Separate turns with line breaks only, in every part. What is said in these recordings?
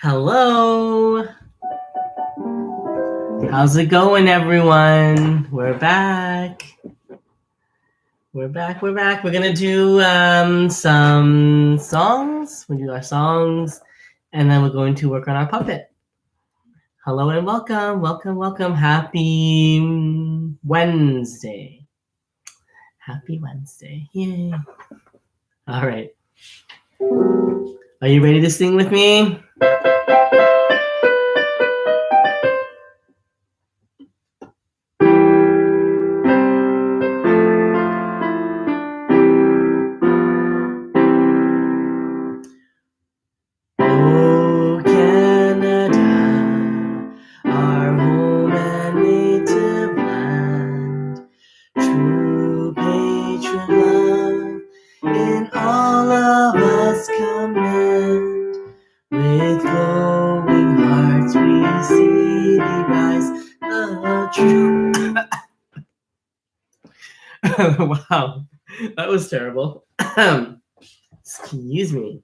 Hello. How's it going, everyone? We're back. We're back. We're going to do some songs. We'll do our songs, and then we're going to work on our puppet. Hello and welcome. Welcome. Happy Wednesday. Happy Wednesday. Yay. All right. Are you ready to sing with me? Wow, that was terrible. Excuse me.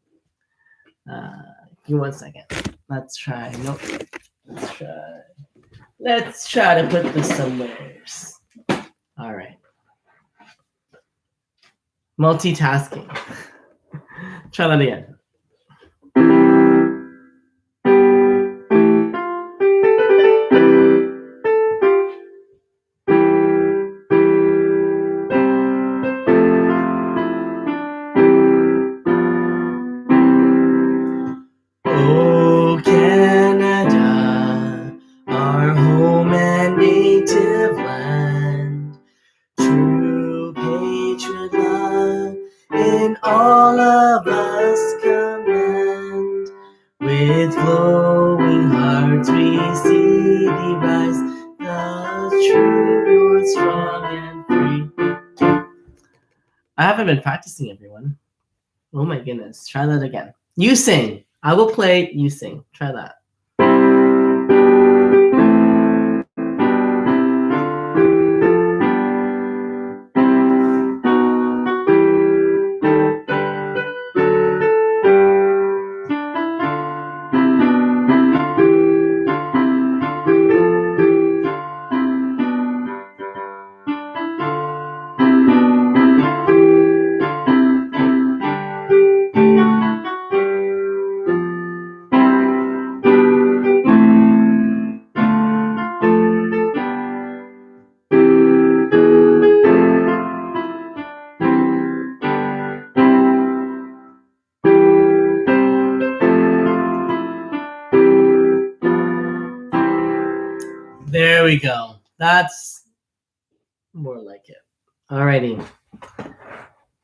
Give me 1 second. Let's try. Nope. Let's try to put this somewheres. All right. Multitasking. Try that again. I haven't been practicing, everyone. Oh my goodness. Try that again. You sing. I will play, you sing. Try that. There we go. That's more like it. Alrighty.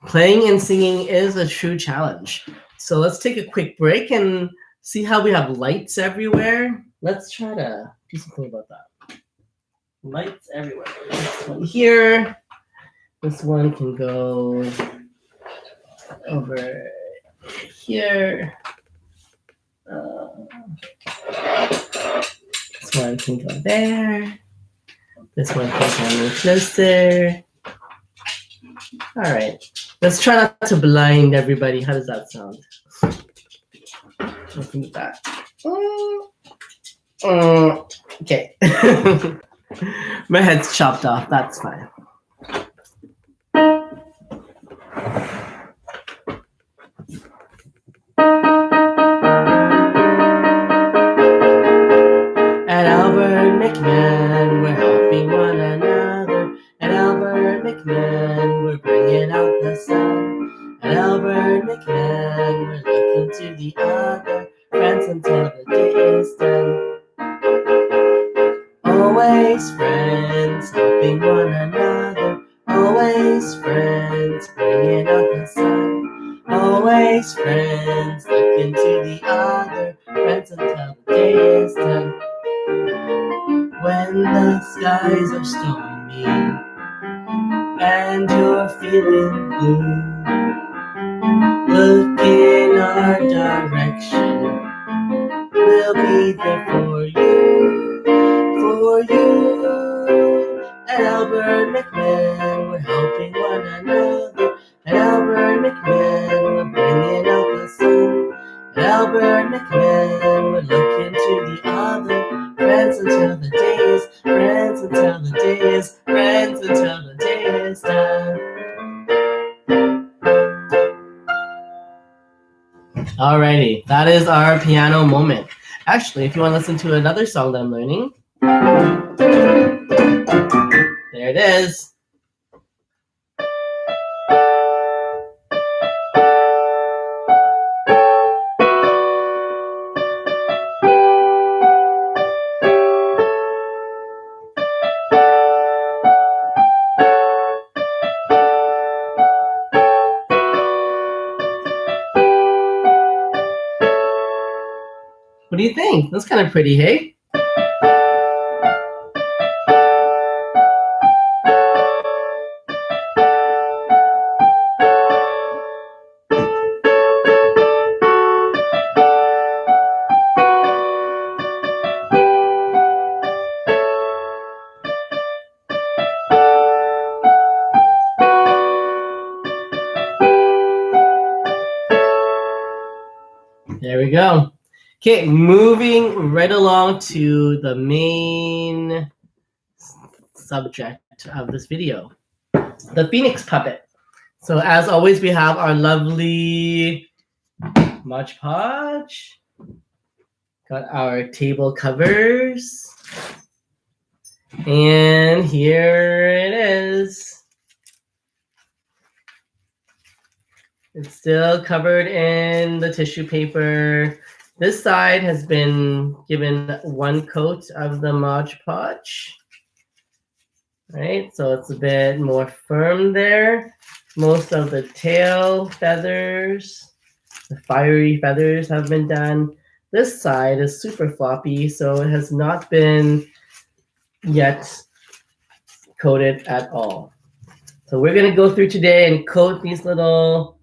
Playing and singing is a true challenge. So let's take a quick break and see how we have lights everywhere. Let's try to do something about that. Lights everywhere. This one here. This one can go over here. This one can go there. This one can come in closer. All right. Let's try not to blind everybody. How does that sound? Let's do that. Okay. My head's chopped off. That's fine. At Albert McMahon, we're helping one another. At Albert McMahon, we're bringing out the sun. At Albert McMahon, we're looking to the other friends until the day is done. Always friends, helping one another. Always friends, bringing out the sun. Always friends, looking to the other friends until the day is done. When the skies are stormy and you're feeling blue, look in our direction. We'll be there for you, for you. At Albert McMahon, we're helping one another. At Albert McMahon, we're bringing out the sun. At Albert McMahon, we're Alrighty, that is our piano moment. Actually, if you want to listen to another song that I'm learning, there it is. What do you think? That's kind of pretty, hey? There we go. Okay, moving right along to the main subject of this video, the Phoenix puppet. So as always, we have our lovely Mod Podge. Got our table covers. And here it is. It's still covered in the tissue paper. This side has been given one coat of the Mod Podge. Right, so it's a bit more firm there. Most of the tail feathers, the fiery feathers have been done. This side is super floppy, so it has not been yet coated at all. So we're gonna go through today and coat these little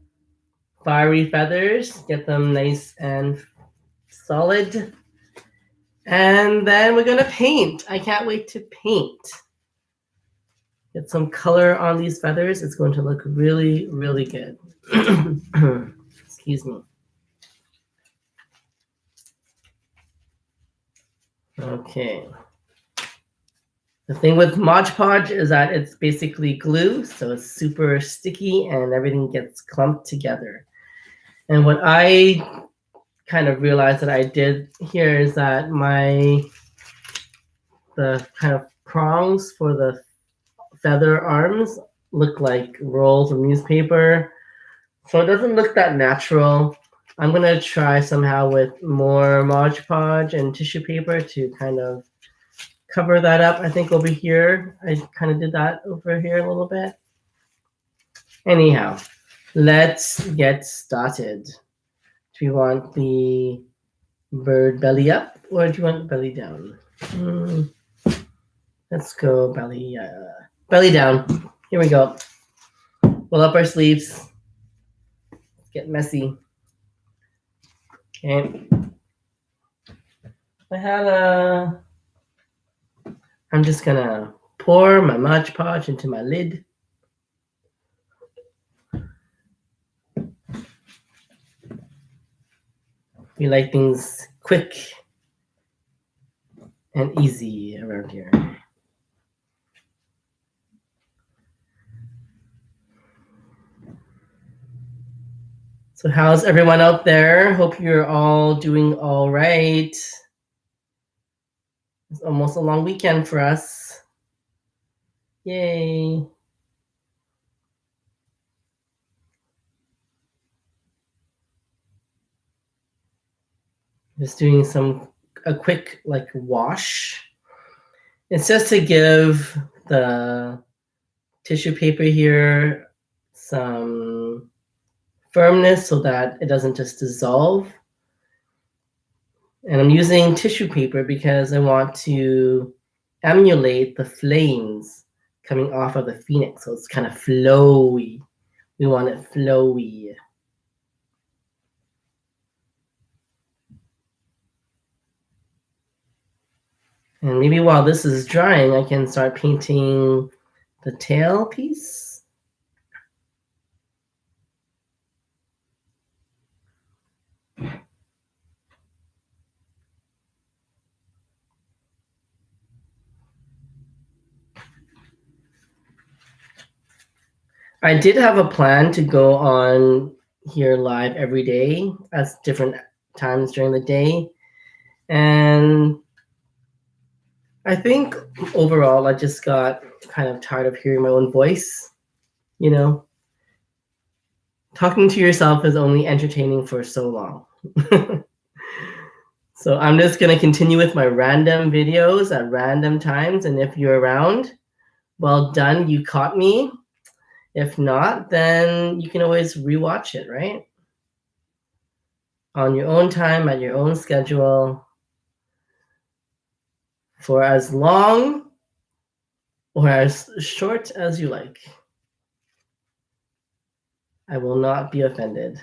fiery feathers, get them nice and solid. And then we're gonna paint. I can't wait to paint. Get some color on these feathers. It's going to look really, really good. Excuse me. Okay. The thing with Mod Podge is that it's basically glue, so it's super sticky and everything gets clumped together. And what I kind of realized that I did here is that the kind of prongs for the feather arms look like rolls of newspaper. So it doesn't look that natural. I'm going to try somehow with more Mod Podge and tissue paper to kind of cover that up. I think over here, I kind of did that over here a little bit. Anyhow, let's get started. Do you want the bird belly up or do you want belly down? Let's go belly down. Here we go. Roll up our sleeves. Get messy. Okay. I'm just gonna pour my Mod Podge into my lid. We like things quick and easy around here. So how's everyone out there? Hope you're all doing all right. It's almost a long weekend for us. Yay. Just doing a quick like wash. It's just to give the tissue paper here some firmness so that it doesn't just dissolve. And I'm using tissue paper because I want to emulate the flames coming off of the phoenix. So it's kind of flowy. We want it flowy. And maybe while this is drying, I can start painting the tail piece. I did have a plan to go on here live every day at different times during the day. And I think overall, I just got kind of tired of hearing my own voice. You know, talking to yourself is only entertaining for so long. So I'm just going to continue with my random videos at random times. And if you're around, well done, you caught me. If not, then you can always rewatch it, right? On your own time, at your own schedule, for as long or as short as you like. I will not be offended.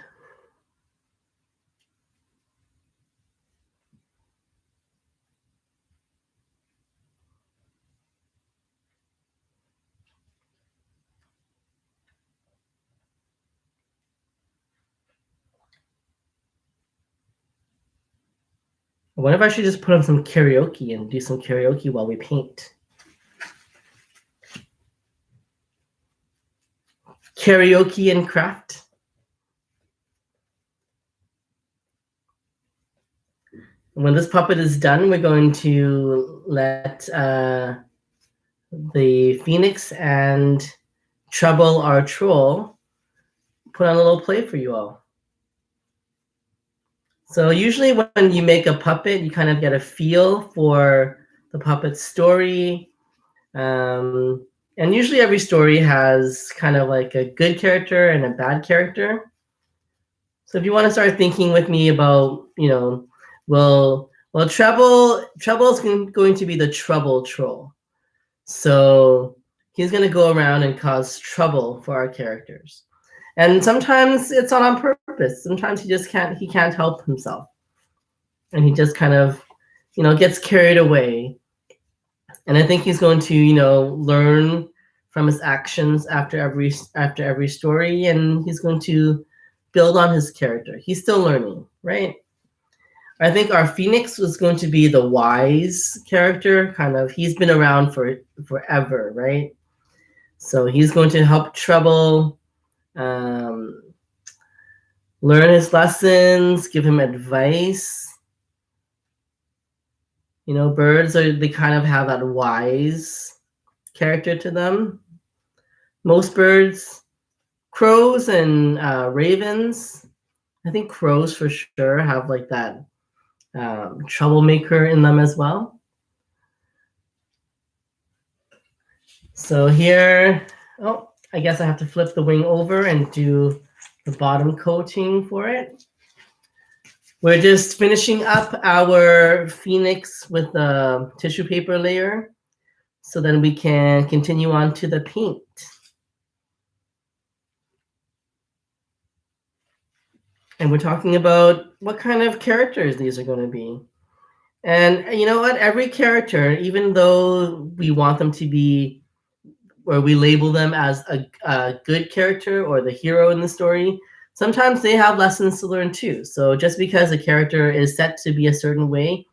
I wonder if I should just put on some karaoke and do some karaoke while we paint. Karaoke and craft. When this puppet is done, we're going to let the Phoenix and Trouble our troll put on a little play for you all. So usually when you make a puppet, you kind of get a feel for the puppet's story. And usually every story has kind of like a good character and a bad character. So if you want to start thinking with me about, well, Trouble's going to be the trouble troll. So he's going to go around and cause trouble for our characters. And sometimes it's not on purpose. Sometimes he can't help himself. And he just kind of, gets carried away. And I think he's going to, learn from his actions after every story, and he's going to build on his character. He's still learning, right? I think our Phoenix was going to be the wise character, kind of. He's been around for forever, right? So he's going to help Trouble learn his lessons, give him advice. Birds they kind of have that wise character to them. Most birds, crows and ravens, I think crows for sure have like that troublemaker in them as well. So here, I guess I have to flip the wing over and do the bottom coating for it. We're just finishing up our Phoenix with the tissue paper layer, so then we can continue on to the paint. And we're talking about what kind of characters these are going to be. And you know what? Every character, even though we want them to be, or we label them as a good character or the hero in the story, sometimes they have lessons to learn too. So just because a character is set to be a certain way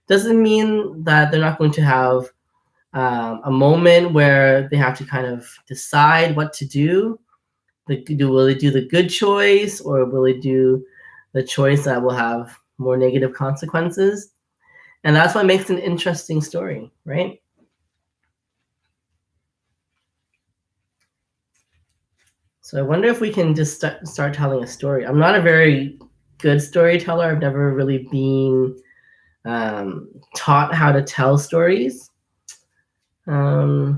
doesn't mean that they're not going to have a moment where they have to kind of decide what to do. Will they do the good choice, or will they do the choice that will have more negative consequences? And that's what makes an interesting story, right? So I wonder if we can just start telling a story. I'm not a very good storyteller. I've never really been taught how to tell stories. I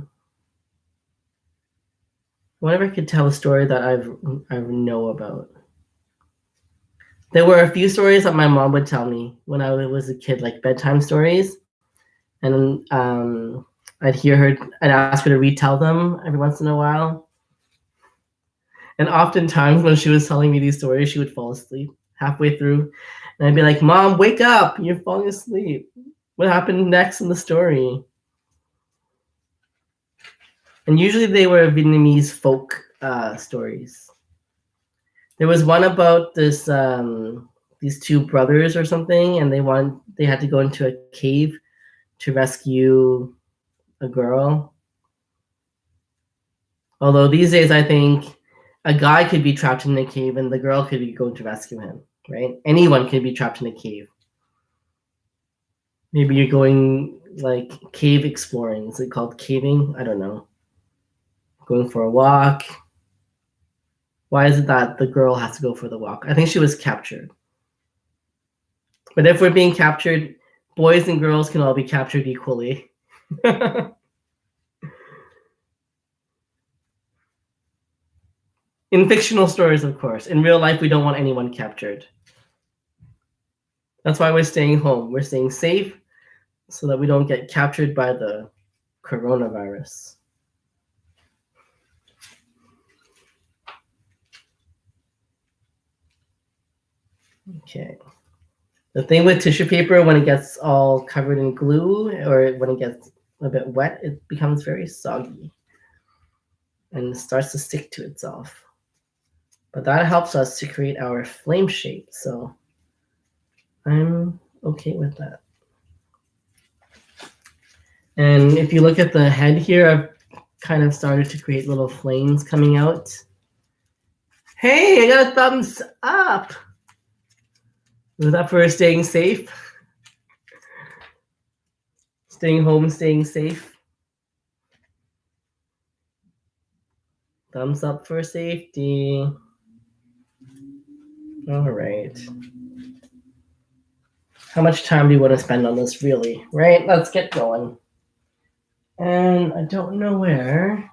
wonder if I could tell a story that I know about. There were a few stories that my mom would tell me when I was a kid, like bedtime stories. And I'd ask her to retell them every once in a while. And oftentimes when she was telling me these stories, she would fall asleep halfway through. And I'd be like, Mom, wake up, you're falling asleep. What happened next in the story? And usually they were Vietnamese folk stories. There was one about these two brothers or something, and they had to go into a cave to rescue a girl. Although these days I think a guy could be trapped in a cave and the girl could be going to rescue him, right? Anyone can be trapped in a cave. Maybe you're going like cave exploring. Is it called caving? I don't know. Going for a walk. Why is it that the girl has to go for the walk? I think she was captured. But if we're being captured, boys and girls can all be captured equally. In fictional stories, of course. In real life, we don't want anyone captured. That's why we're staying home. We're staying safe so that we don't get captured by the coronavirus. Okay. The thing with tissue paper, when it gets all covered in glue or when it gets a bit wet, it becomes very soggy and starts to stick to itself. But that helps us to create our flame shape, so I'm okay with that. And if you look at the head here, I've kind of started to create little flames coming out. Hey, I got a thumbs up! Was that for staying safe? Staying home, staying safe. Thumbs up for safety. All right. How much time do you want to spend on this, really? Right? Let's get going. And I don't know where.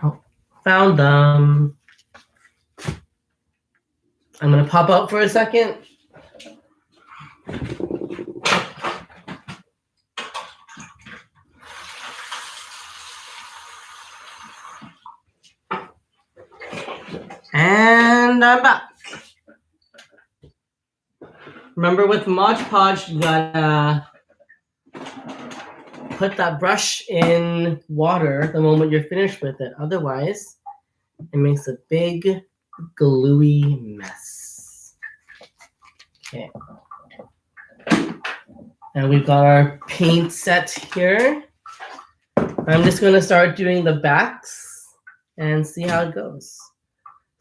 Oh, found them. I'm going to pop out for a second. And I'm back. Remember with Mod Podge, you gotta put that brush in water the moment you're finished with it. Otherwise, it makes a big gluey mess. Okay. And we've got our paint set here. I'm just gonna start doing the backs and see how it goes.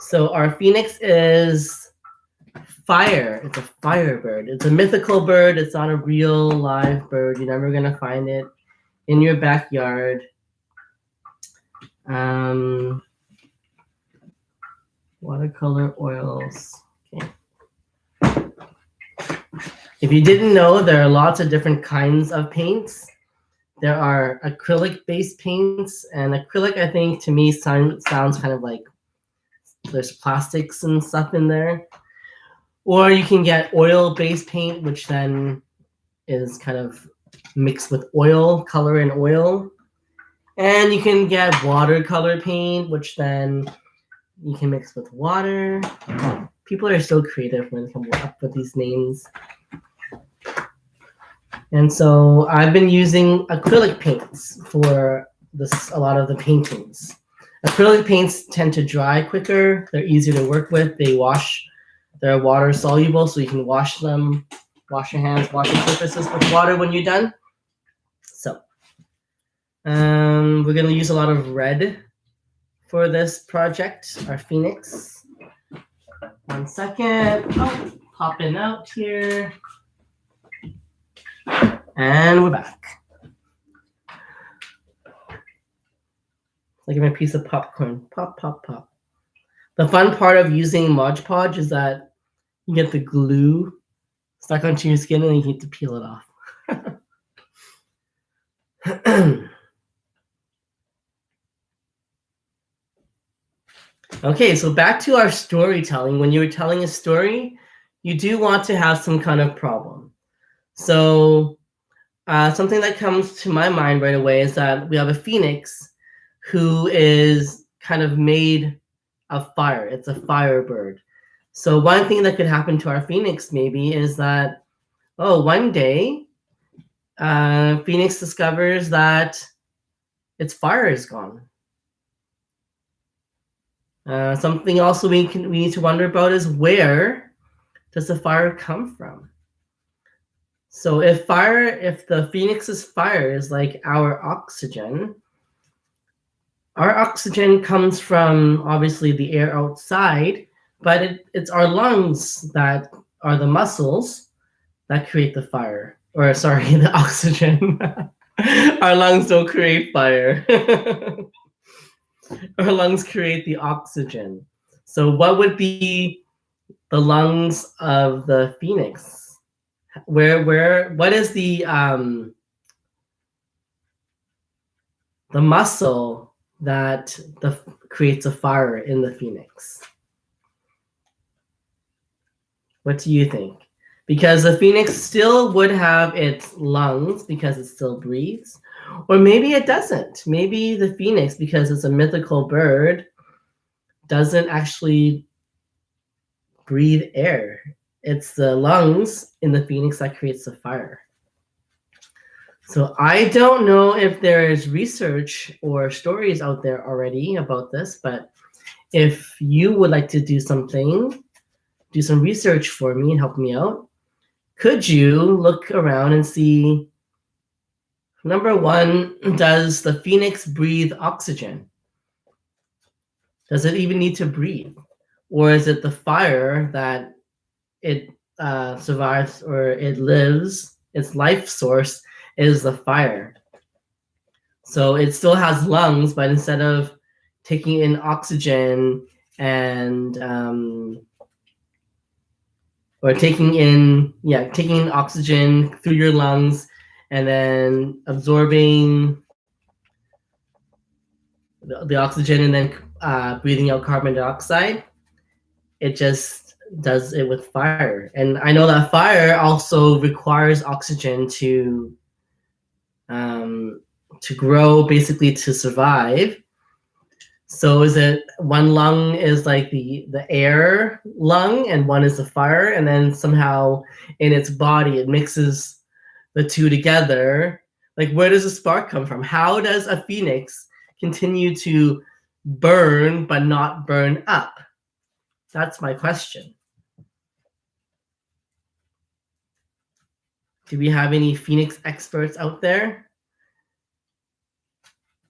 So our phoenix is fire. It's a firebird. It's a mythical bird. It's not a real live bird. You're never gonna find it in your backyard. Watercolor oils. Okay. If you didn't know, there are lots of different kinds of paints. There are acrylic-based paints, and acrylic, I think, to me, sounds kind of like there's plastics and stuff in there. Or you can get oil-based paint, which then is kind of mixed with oil, color and oil. And you can get watercolor paint, which then you can mix with water. People are so creative when they come up with these names. And so I've been using acrylic paints for a lot of the paintings. Acrylic paints tend to dry quicker. They're easier to work with. They wash. They're water soluble, so you can wash them, wash your hands, wash your surfaces with water when you're done. So we're gonna use a lot of red for this project, our phoenix. 1 second. Oh, popping out here. And we're back. Like a piece of popcorn. Pop, pop, pop. The fun part of using Mod Podge is that you get the glue stuck onto your skin and you need to peel it off. Okay, so back to our storytelling. When you're telling a story, you do want to have some kind of problem. So something that comes to my mind right away is that we have a phoenix who is kind of made of fire. It's a firebird. So one thing that could happen to our phoenix maybe is that, one day, Phoenix discovers that its fire is gone. Something also we need to wonder about is, where does the fire come from? So if the phoenix's fire is like our oxygen, Our oxygen comes from obviously the air outside, but it's our lungs that are the muscles that create the fire. Or sorry, the oxygen. Our lungs don't create fire. Our lungs create the oxygen. So what would be the lungs of the phoenix? What is the muscle that creates a fire in the phoenix? What do you think? Because the phoenix still would have its lungs because it still breathes. Or maybe it doesn't. Maybe the phoenix, because it's a mythical bird, doesn't actually breathe air. It's the lungs in the phoenix that creates the fire. So I don't know if there is research or stories out there already about this, but if you would like to do some research for me and help me out, could you look around and see, number one, does the phoenix breathe oxygen? Does it even need to breathe? Or is it the fire that it survives or it lives, its life source is the fire? So it still has lungs, but instead of taking in oxygen and taking in oxygen through your lungs and then absorbing the oxygen and then breathing out carbon dioxide, it just does it with fire. And I know that fire also requires oxygen to grow, basically to survive. So is it one lung is like the air lung and one is the fire, and then somehow in its body it mixes the two together? Like, where does the spark come from? How does a phoenix continue to burn but not burn up? That's my question. Do we have any phoenix experts out there?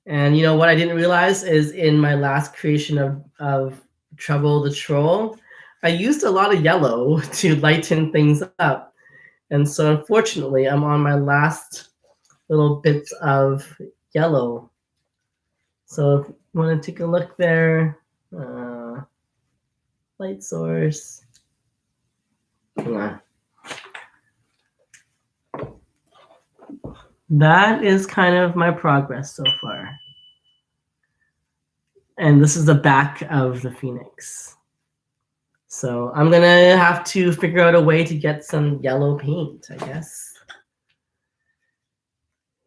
And you know what I didn't realize is in my last creation of Trouble the Troll, I used a lot of yellow to lighten things up. And so unfortunately, I'm on my last little bits of yellow. So if you want to take a look there, light source. That is kind of my progress so far. And this is the back of the phoenix. So I'm gonna have to figure out a way to get some yellow paint, I guess.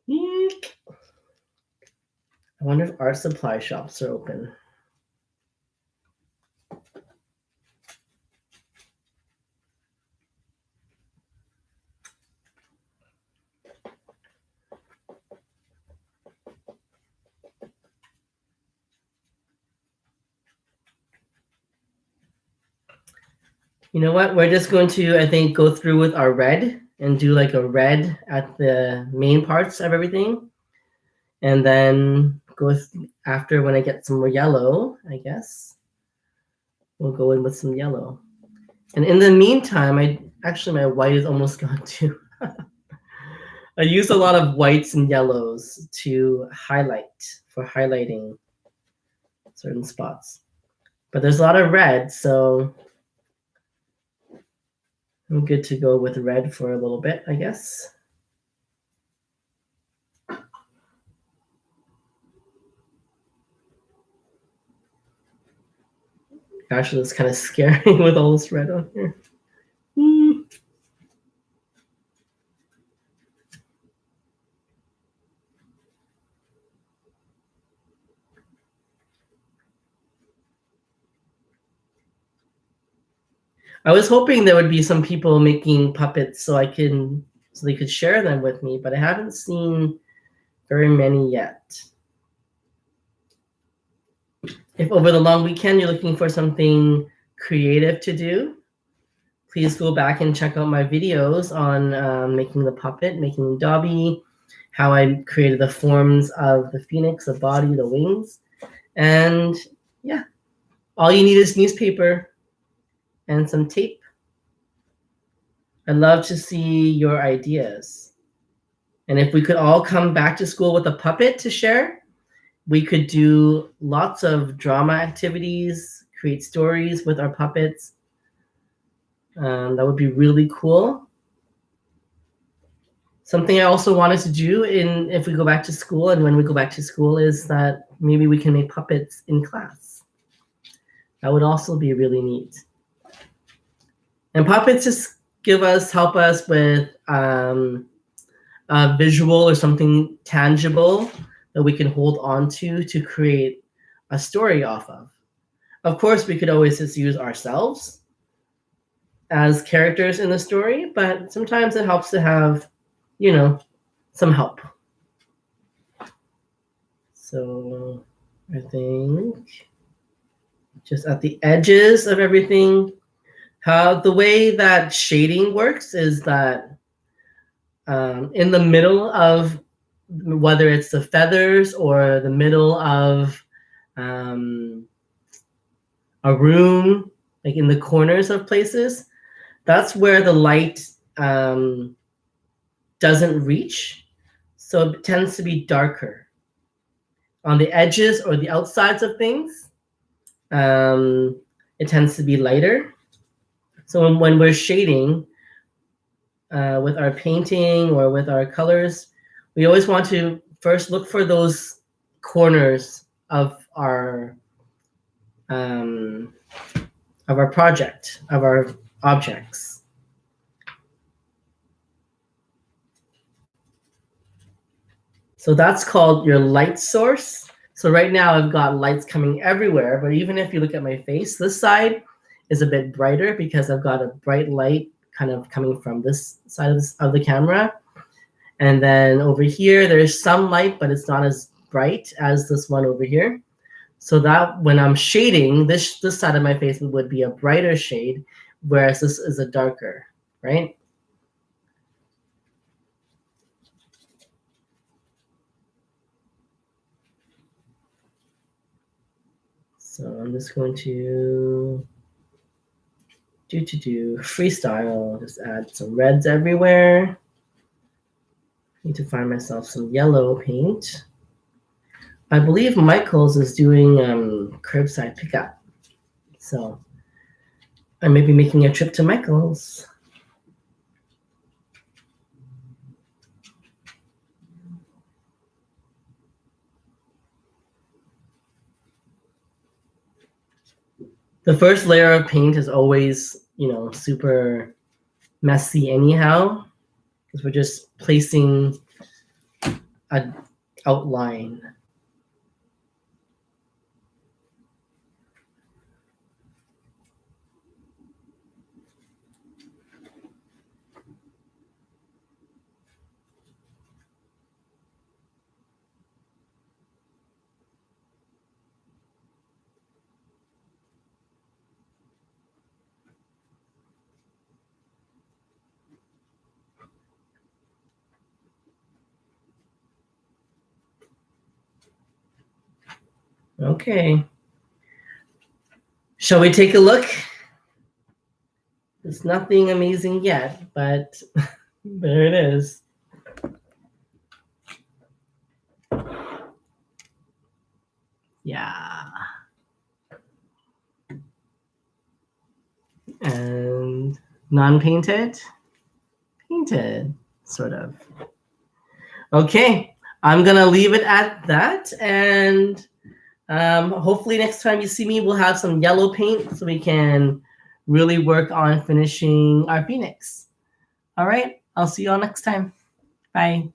Eek. I wonder if art supply shops are open. You know what? We're just going to, I think, go through with our red and do like a red at the main parts of everything. And then go after when I get some more yellow, I guess. We'll go in with some yellow. And in the meantime, my white is almost gone too. I use a lot of whites and yellows to highlighting certain spots. But there's a lot of red, so I'm good to go with red for a little bit, I guess. Actually, it's kind of scary with all this red on here. I was hoping there would be some people making puppets so they could share them with me, but I haven't seen very many yet. If over the long weekend you're looking for something creative to do, please go back and check out my videos on making the puppet, making Dobby, how I created the forms of the phoenix, the body, the wings. And yeah, all you need is newspaper and some tape. I'd love to see your ideas. And if we could all come back to school with a puppet to share, we could do lots of drama activities, create stories with our puppets. That would be really cool. Something I also wanted to do if we go back to school and when we go back to school is that maybe we can make puppets in class. That would also be really neat. And puppets just help us with a visual or something tangible that we can hold on to create a story off of. Of course, we could always just use ourselves as characters in the story, but sometimes it helps to have, some help. So I think just at the edges of everything, the way that shading works is that in the middle of, whether it's the feathers or the middle of a room, like in the corners of places, that's where the light doesn't reach. So it tends to be darker. On the edges or the outsides of things, it tends to be lighter. So when we're shading with our painting or with our colors, we always want to first look for those corners of our project, of our objects. So that's called your light source. So right now I've got lights coming everywhere, but even if you look at my face, this side is a bit brighter because I've got a bright light kind of coming from this side of the camera. And then over here, there's some light, but it's not as bright as this one over here. So that when I'm shading, this side of my face would be a brighter shade, whereas this is a darker, right? So I'm just going to do freestyle, just add some reds everywhere. Need to find myself some yellow paint. I believe Michael's is doing curbside pickup. So I may be making a trip to Michael's. The first layer of paint is always, super messy anyhow, because we're just placing an outline. Okay. Shall we take a look? It's nothing amazing yet, but there it is. Yeah. And non-painted, painted, sort of. Okay, I'm gonna leave it at that, and hopefully next time you see me, we'll have some yellow paint so we can really work on finishing our phoenix. All right, I'll see you all next time. Bye.